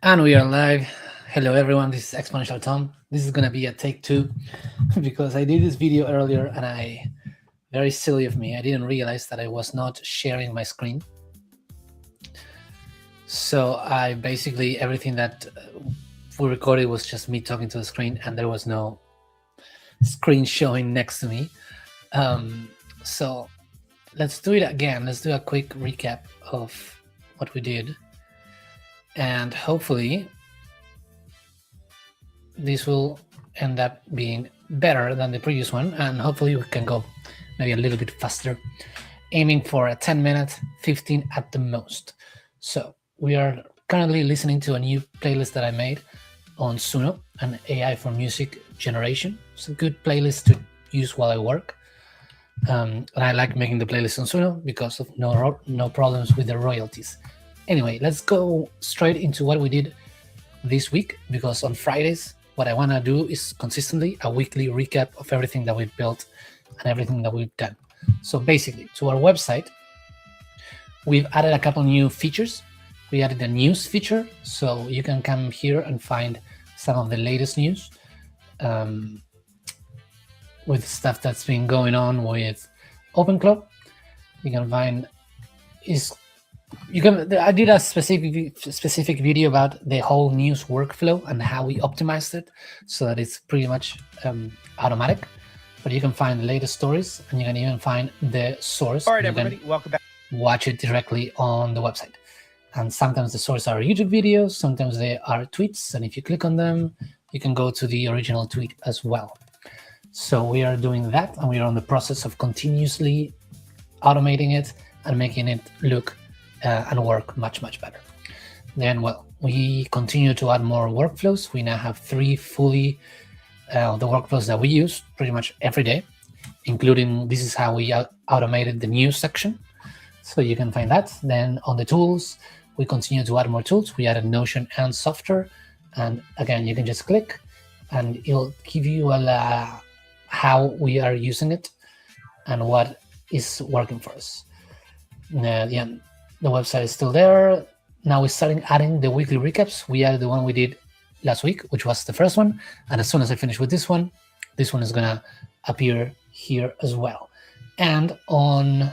And we are live. Hello, everyone. This is Exponential Tom. This is gonna be a take two because I did this video earlier and very silly of me, I didn't realize that I was not sharing my screen. So I basically, everything that we recorded was just me talking to the screen and there was no screen showing next to me. So let's do it again. Let's do a quick recap of what we did. And hopefully this will end up being better than the previous one, and hopefully we can go maybe a little bit faster, aiming for a 10-minute, 15 at the most. So we are currently listening to a new playlist that I made on Suno, an AI for music generation. It's a good playlist to use while I work. And I like making the playlist on Suno because of no problems with the royalties. Anyway, let's go straight into what we did this week, because on Fridays, what I want to do is consistently a weekly recap of everything that we've built and everything that we've done. So basically, to our website, we've added a couple new features. We added a news feature, so you can come here and find some of the latest news with stuff that's been going on with OpenClaw. You can find I did a specific video about the whole news workflow and how we optimized it so that it's pretty much automatic. But you can find the latest stories, and you can even find the source. All right, everybody, welcome back. Watch it directly on the website. And sometimes the source are YouTube videos, sometimes they are tweets, and if you click on them, you can go to the original tweet as well. So we are doing that, and we are on the process of continuously automating it and making it look and work much better. Then, well, we continue to add more workflows. We now have 3 fully the workflows that we use pretty much every day, including this is how we automated the news section. So you can find that. Then on the tools, we continue to add more tools. We added Notion and Softr, and again, you can just click and it'll give you how we are using it and what is working for us. The website is still there. Now we're starting adding the weekly recaps. We added the one we did last week, which was the first one. And as soon as I finish with this one is going to appear here as well. And on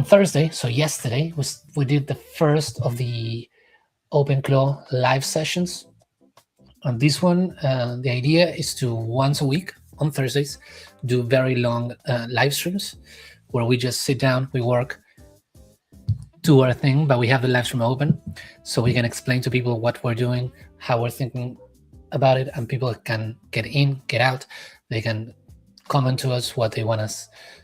Thursday, so yesterday, we did the first of the OpenClaw live sessions. On this one, the idea is to once a week on Thursdays do very long live streams where we just sit down, we work, do our thing, but we have the live stream open so we can explain to people what we're doing, how we're thinking about it, and people can get in, get out. They can comment to us what they want to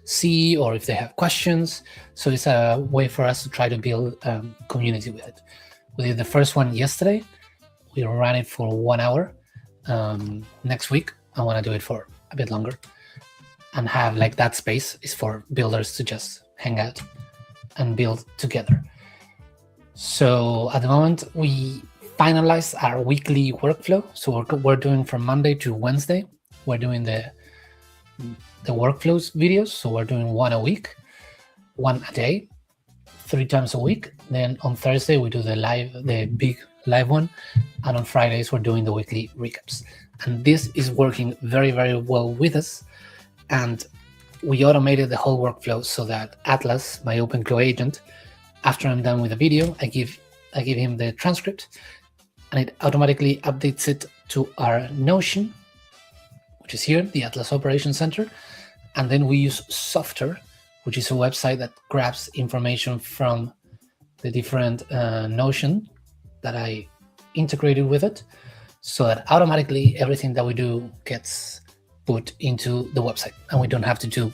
see or if they have questions. So it's a way for us to try to build community with it. We did the first one yesterday. We ran it for 1 hour. Next week, I want to do it for a bit longer and have like that space is for builders to just hang out and build together. So at the moment, we finalized our weekly workflow. So we're doing from Monday to Wednesday. We're doing the workflows videos. So we're doing 1 a week, 1 a day, 3 times a week. Then on Thursday, we do the big live one. And on Fridays, we're doing the weekly recaps. And this is working very well with us. And we automated the whole workflow so that Atlas, my OpenClaw agent, after I'm done with the video, I give him the transcript and it automatically updates it to our Notion, which is here, the Atlas Operations Center. And then we use Softr, which is a website that grabs information from the different Notion that I integrated with it, so that automatically everything that we do gets put into the website and we don't have to do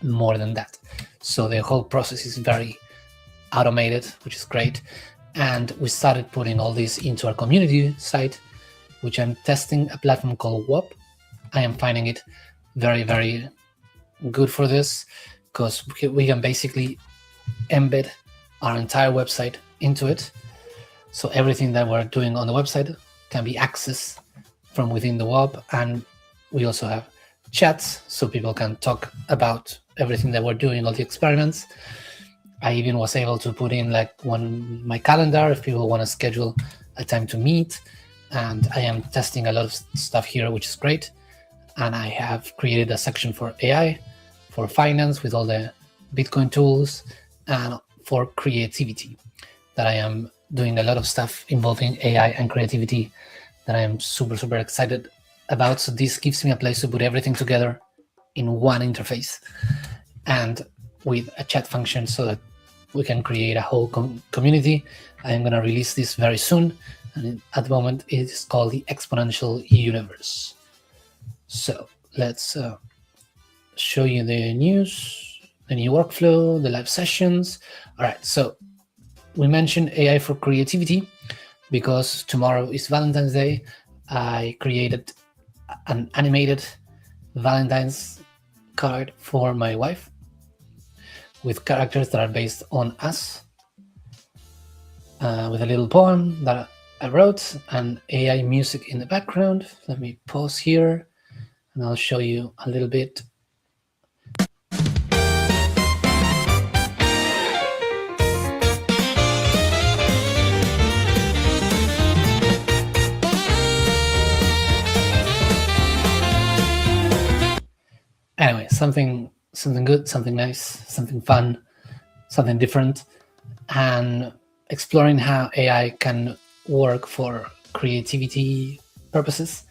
more than that. So the whole process is very automated, which is great. And we started putting all this into our community site, which I'm testing a platform called WOP. I am finding it very good for this because we can basically embed our entire website into it. So everything that we're doing on the website can be accessed from within the WOP. And we also have chats so people can talk about everything that we're doing, all the experiments. I even was able to put in like my calendar if people want to schedule a time to meet, and I am testing a lot of stuff here, which is great. And I have created a section for AI, for finance with all the Bitcoin tools, and for creativity, that I am doing a lot of stuff involving AI and creativity that I am super, super excited about. So this gives me a place to put everything together in one interface and with a chat function so that we can create a whole community. I am going to release this very soon. And at the moment, it is called the Exponential Universe. So let's show you the news, the new workflow, the live sessions. All right, so we mentioned AI for creativity because tomorrow is Valentine's Day. I created an animated Valentine's card for my wife with characters that are based on us, with a little poem that I wrote and AI music in the background. Let me pause here and I'll show you a little bit. Anyway, something good, something nice, something fun, something different, and exploring how AI can work for creativity purposes.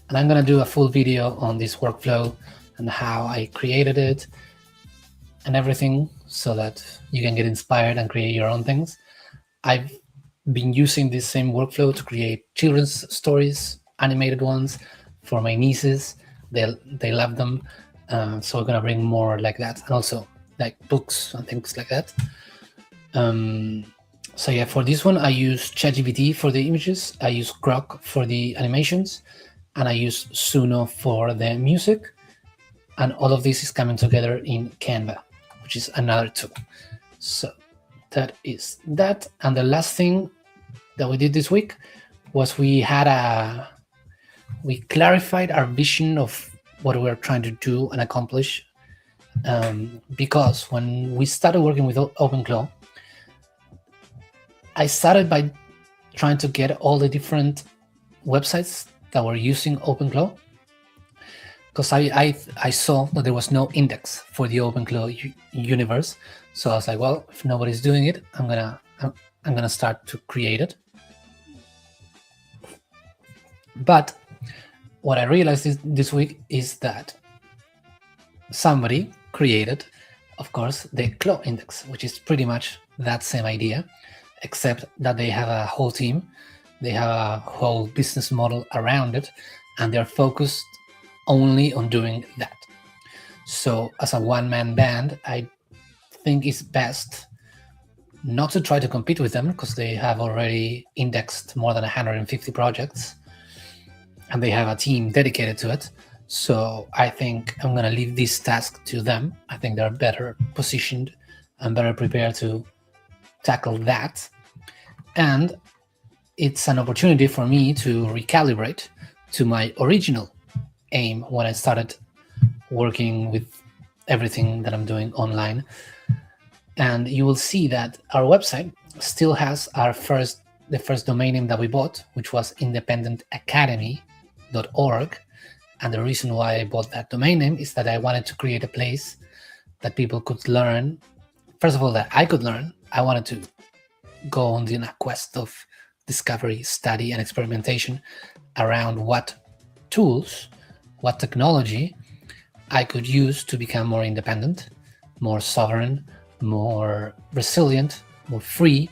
And I'm going to do a full video on this workflow and how I created it and everything so that you can get inspired and create your own things. I've been using this same workflow to create children's stories, animated ones, for my nieces. They love them. So we're going to bring more like that, and also like books and things like that. So yeah, for this one, I use ChatGPT for the images, I use Grok for the animations, and I use Suno for the music. And all of this is coming together in Canva, which is another tool. So that is that. And the last thing that we did this week was we clarified our vision of what we're trying to do and accomplish. Because when we started working with OpenClaw, I started by trying to get all the different websites that were using OpenClaw, because I saw that there was no index for the OpenClaw universe. So I was like, well, if nobody's doing it, I'm gonna start to create it. But what I realized this week is that somebody created, of course, the Claw index, which is pretty much that same idea, except that they have a whole team, they have a whole business model around it, and they're focused only on doing that. So as a one-man band, I think it's best not to try to compete with them, because they have already indexed more than 150 projects and they have a team dedicated to it. So I think I'm going to leave this task to them. I think they're better positioned and better prepared to tackle that. And it's an opportunity for me to recalibrate to my original aim when I started working with everything that I'm doing online. And you will see that our website still has the first domain name that we bought, which was independentacademy.org. And the reason why I bought that domain name is that I wanted to create a place that people could learn. First of all, that I could learn. I wanted to go on a quest of discovery, study, and experimentation around what tools, what technology I could use to become more independent, more sovereign, more resilient, more free.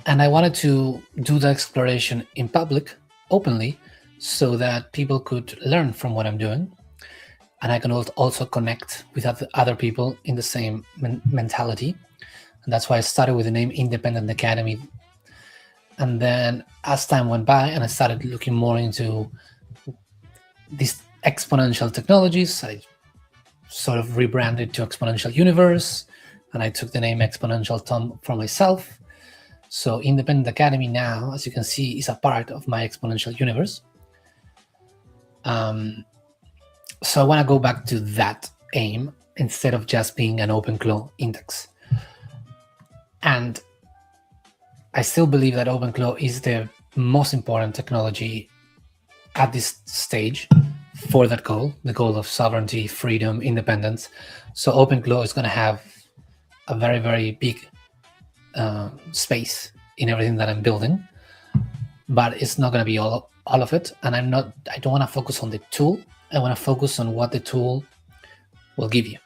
And I wanted to do the exploration in public, openly, so that people could learn from what I'm doing. And I can also connect with other people in the same mentality. And that's why I started with the name Independent Academy. And then as time went by and I started looking more into these exponential technologies, I sort of rebranded to Exponential Universe, and I took the name Exponential Tom for myself. So Independent Academy now, as you can see, is a part of my Exponential Universe. So I want to go back to that aim instead of just being an OpenClaw index. And I still believe that OpenClaw is the most important technology at this stage for that goal, the goal of sovereignty, freedom, independence. So OpenClaw is going to have a very, very big space in everything that I'm building, but it's not going to be all of it. And I don't want to focus on the tool. I want to focus on what the tool will give you,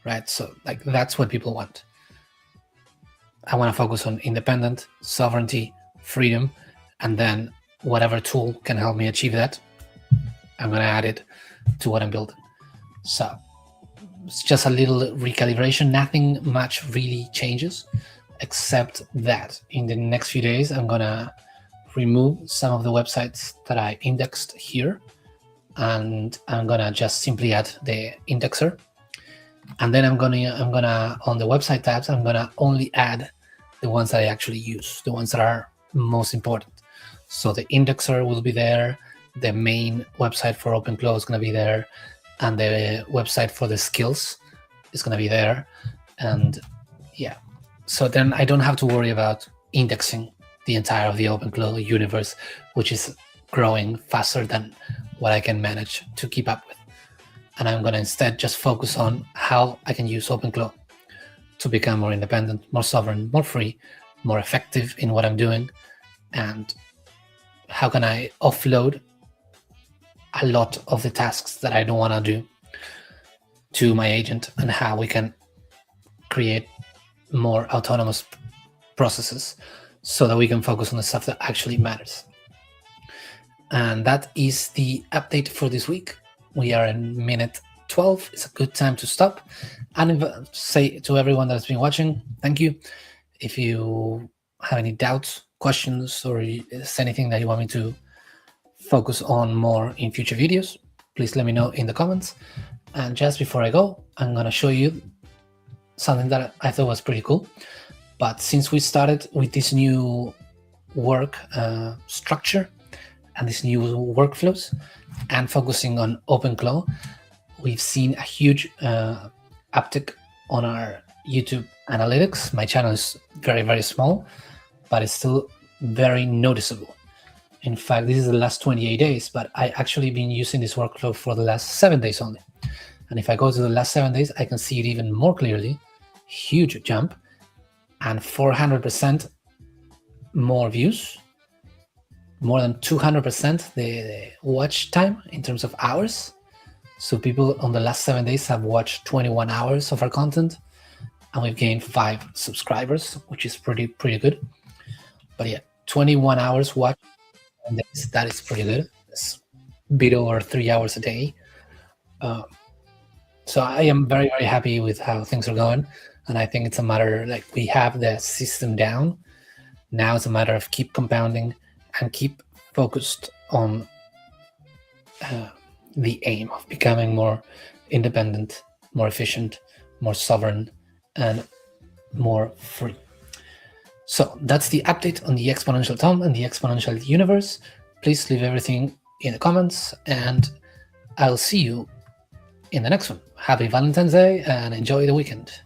right? So like that's what people want. I want to focus on independent, sovereignty, freedom, and then whatever tool can help me achieve that, I'm going to add it to what I'm building. So it's just a little recalibration. Nothing much really changes, except that in the next few days, I'm going to remove some of the websites that I indexed here, and I'm going to just simply add the indexer. And then I'm gonna on the website tabs, I'm gonna only add the ones that I actually use, the ones that are most important. So the indexer will be there, the main website for OpenClaw is gonna be there, and the website for the skills is gonna be there. And yeah, so then I don't have to worry about indexing the entire of the OpenClaw universe, which is growing faster than what I can manage to keep up with. And I'm going to instead just focus on how I can use OpenClaw to become more independent, more sovereign, more free, more effective in what I'm doing, and how can I offload a lot of the tasks that I don't want to do to my agent, and how we can create more autonomous processes so that we can focus on the stuff that actually matters. And that is the update for this week. We are in minute 12. It's a good time to stop and say to everyone that's been watching, thank you. If you have any doubts, questions, or is anything that you want me to focus on more in future videos, please let me know in the comments. And just before I go, I'm going to show you something that I thought was pretty cool. But since we started with this new work structure and these new workflows, and focusing on OpenClaw, we've seen a huge uptick on our YouTube analytics. My channel is very, very small, but it's still very noticeable. In fact, this is the last 28 days, but I actually been using this workflow for the last 7 days only. And if I go to the last 7 days, I can see it even more clearly. Huge jump, and 400% more views, more than 200% the watch time in terms of hours. So people on the last 7 days have watched 21 hours of our content, and we've gained 5 subscribers, which is pretty good. But yeah, 21 hours watch, and that is pretty good. It's a bit over 3 hours a day. So I am very, very happy with how things are going, and I think it's a matter, like, we have the system down. Now it's a matter of keep compounding and keep focused on the aim of becoming more independent, more efficient, more sovereign, and more free. So that's the update on the Exponential Tom and the Exponential Universe. Please leave everything in the comments, and I'll see you in the next one. Happy Valentine's Day and enjoy the weekend.